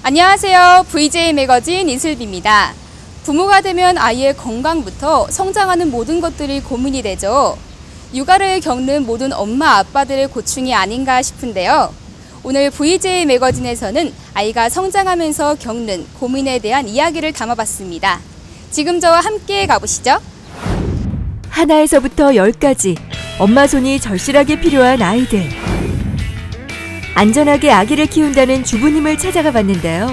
안녕하세요. VJ 매거진 이슬비입니다. 부모가 되면 아이의 건강부터 성장하는 모든 것들이 고민이 되죠. 육아를 겪는 모든 엄마 아빠들의 고충이 아닌가 싶은데요. 오늘 VJ 매거진에서는 아이가 성장하면서 겪는 고민에 대한 이야기를 담아봤습니다. 지금 저와 함께 가보시죠. 하나에서부터 10까지 엄마 손이 절실하게 필요한 아이들. 안전하게 아기를 키운다는 주부님을 찾아가 봤는데요.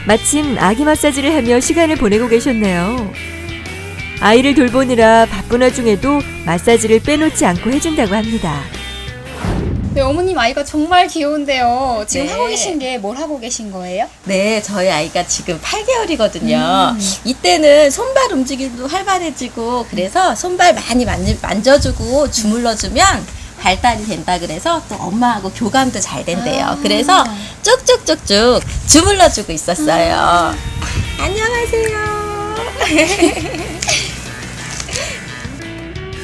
마침 아기 마사지를 하며 시간을 보내고 계셨네요. 아이를 돌보느라 바쁜 와중에도 마사지를 빼놓지 않고 해준다고 합니다. 네, 어머님 아이가 정말 귀여운데요. 지금 네. 하고 계신 게 뭘 하고 계신 거예요? 네, 저희 아이가 지금 8개월이거든요. 이때는 손발 움직임도 활발해지고 그래서 손발 많이 만져주고 주물러주면 발달이 된다 그래서 또 엄마하고 교감도 잘 된대요. 그래서 쭉쭉쭉쭉 주물러주고 있었어요. 안녕하세요.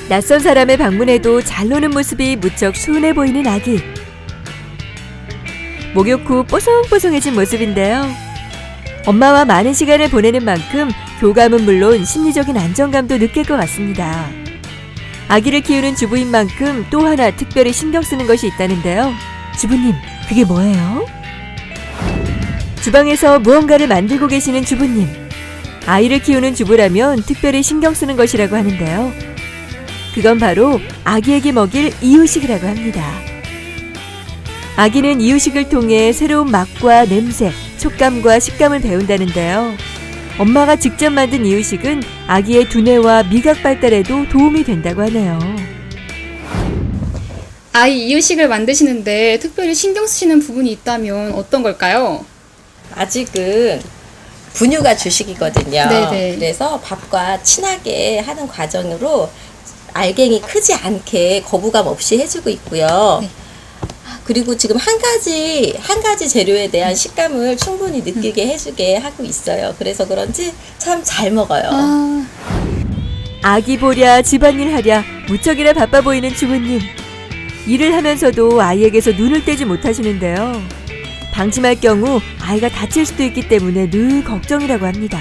낯선 사람의 방문에도 잘 노는 모습이 무척 순해 보이는 아기. 목욕 후 뽀송뽀송해진 모습인데요. 엄마와 많은 시간을 보내는 만큼 교감은 물론 심리적인 안정감도 느낄 것 같습니다. 아기를 키우는 주부인 만큼 또 하나 특별히 신경 쓰는 것이 있다는데요. 주부님, 그게 뭐예요? 주방에서 무언가를 만들고 계시는 주부님. 아이를 키우는 주부라면 특별히 신경 쓰는 것이라고 하는데요. 그건 바로 아기에게 먹일 이유식이라고 합니다. 아기는 이유식을 통해 새로운 맛과 냄새, 촉감과 식감을 배운다는데요. 엄마가 직접 만든 이유식은 아기의 두뇌와 미각 발달에도 도움이 된다고 하네요. 아이 이유식을 만드시는데 특별히 신경 쓰시는 부분이 있다면 어떤 걸까요? 아직은 분유가 주식이거든요. 네네. 그래서 밥과 친하게 하는 과정으로 알갱이 크지 않게 거부감 없이 해주고 있고요. 네. 그리고 지금 한 가지 재료에 대한 식감을 충분히 느끼게 해주게 하고 있어요. 그래서 그런지 참 잘 먹어요. 아기 보랴 집안일 하랴 무척이나 바빠 보이는 주부님. 일을 하면서도 아이에게서 눈을 떼지 못하시는데요. 방심할 경우 아이가 다칠 수도 있기 때문에 늘 걱정이라고 합니다.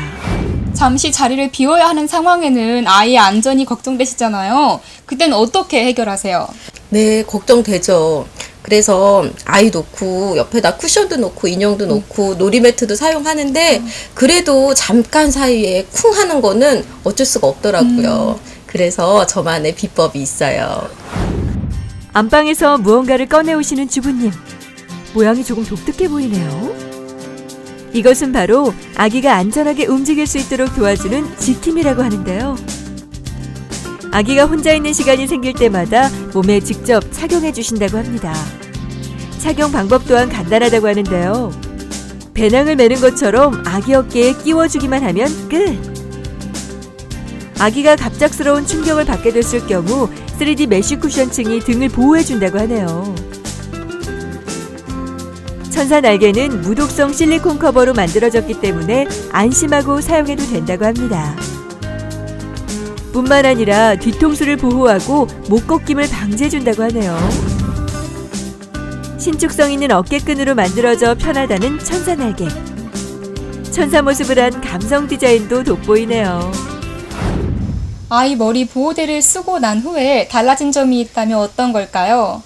잠시 자리를 비워야 하는 상황에는 아이의 안전이 걱정되시잖아요. 그때는 어떻게 해결하세요? 네, 걱정되죠. 그래서 아이 놓고 옆에다 쿠션도 놓고 인형도 놓고 놀이매트도 사용하는데 그래도 잠깐 사이에 쿵 하는 거는 어쩔 수가 없더라고요. 그래서 저만의 비법이 있어요. 안방에서 무언가를 꺼내오시는 주부님. 모양이 조금 독특해 보이네요. 이것은 바로 아기가 안전하게 움직일 수 있도록 도와주는 지킴이라고 하는데요. 아기가 혼자 있는 시간이 생길 때마다 몸에 직접 착용해 주신다고 합니다. 착용 방법 또한 간단하다고 하는데요. 배낭을 매는 것처럼 아기 어깨에 끼워주기만 하면 끝! 아기가 갑작스러운 충격을 받게 됐을 경우 3D 메쉬 쿠션층이 등을 보호해준다고 하네요. 천사 날개는 무독성 실리콘 커버로 만들어졌기 때문에 안심하고 사용해도 된다고 합니다. 뿐만 아니라 뒤통수를 보호하고 목 꺾임을 방지해준다고 하네요. 신축성 있는 어깨끈으로 만들어져 편하다는 천사 날개. 천사 모습을 한 감성 디자인도 돋보이네요. 아이 머리 보호대를 쓰고 난 후에 달라진 점이 있다면 어떤 걸까요?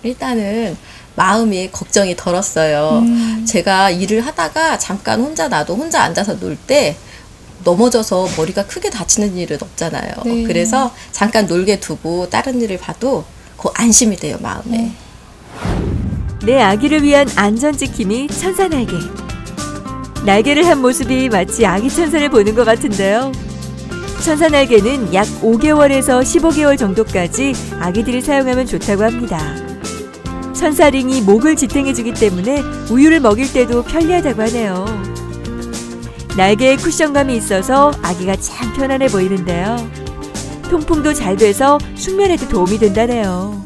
일단은 마음이 걱정이 덜었어요. 제가 일을 하다가 잠깐 혼자 앉아서 놀 때 넘어져서 머리가 크게 다치는 일은 없잖아요. 네. 그래서 잠깐 놀게 두고 다른 일을 봐도 안심이 돼요, 마음에. 내 아기를 위한 안전지킴이 천사 날개. 날개를 한 모습이 마치 아기 천사를 보는 것 같은데요. 천사 날개는 약 5개월에서 15개월 정도까지 아기들이 사용하면 좋다고 합니다. 천사링이 목을 지탱해주기 때문에 우유를 먹일 때도 편리하다고 하네요. 날개에 쿠션감이 있어서 아기가 참 편안해 보이는데요. 통풍도 잘 돼서 숙면에도 도움이 된다네요.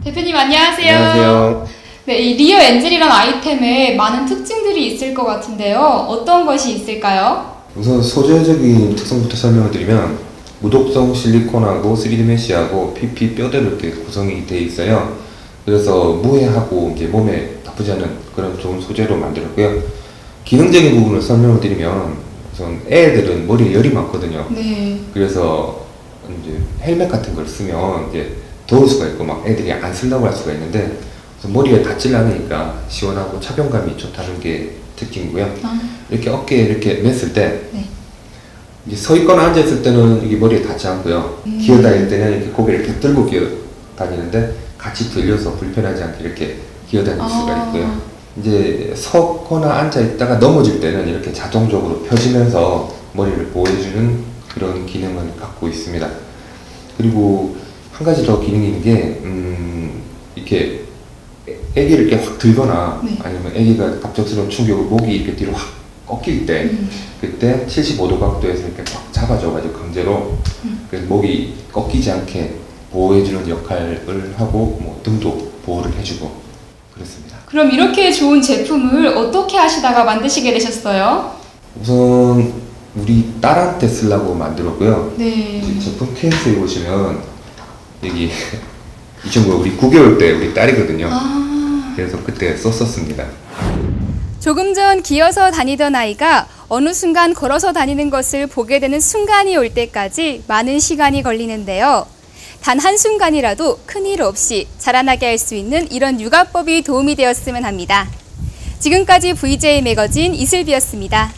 대표님 안녕하세요. 안녕하세요. 네, 이 리어 엔젤이란 아이템에 많은 특징들이 있을 것 같은데요. 어떤 것이 있을까요? 우선 소재적인 특성부터 설명을 드리면 무독성 실리콘하고 3D 메쉬하고 PP 뼈대로 이렇게 구성이 되어 있어요. 그래서 무해하고 이제 몸에 나쁘지 않은 그런 좋은 소재로 만들었고요. 기능적인 부분을 설명을 드리면 우선 애들은 머리에 열이 많거든요. 네. 그래서 이제 헬멧 같은 걸 쓰면 이제 더울 수가 있고 막 애들이 안 쓰려고 할 수가 있는데 우선 머리에 닿질 않으니까 시원하고 착용감이 좋다는 게 특징이고요. 이렇게 어깨에 이렇게 맸을 때 네. 이제 서 있거나 앉아 있을 때는 이게 머리에 닿지 않고요. 기어 다닐 때는 이렇게 고개를 이렇게 들고 기어 다니는데 같이 들려서 불편하지 않게 이렇게 기어 다닐 수가 있고요. 이제 서거나 앉아 있다가 넘어질 때는 이렇게 자동적으로 펴지면서 머리를 보호해주는 그런 기능을 갖고 있습니다. 그리고 한 가지 더 기능인 게 이렇게 아기를 이렇게 확 들거나 네. 아니면 아기가 갑작스러운 충격으로 목이 이렇게 뒤로 확 꺾일 때 그때 75도 각도에서 이렇게 꽉 잡아줘가지고 강제로 그래서 목이 꺾이지 않게 보호해주는 역할을 하고 뭐 등도 보호를 해주고 그렇습니다. 그럼 이렇게 좋은 제품을 어떻게 하시다가 만드시게 되셨어요? 우선 우리 딸한테 쓰려고 만들었고요. 네. 이 제품 케이스에 보시면 여기 이 친구가 우리 9개월 때 우리 딸이거든요. 그래서 그때 썼었습니다. 조금 전 기어서 다니던 아이가 어느 순간 걸어서 다니는 것을 보게 되는 순간이 올 때까지 많은 시간이 걸리는데요. 단 한순간이라도 큰일 없이 자라나게 할 수 있는 이런 육아법이 도움이 되었으면 합니다. 지금까지 VJ 매거진 이슬비였습니다.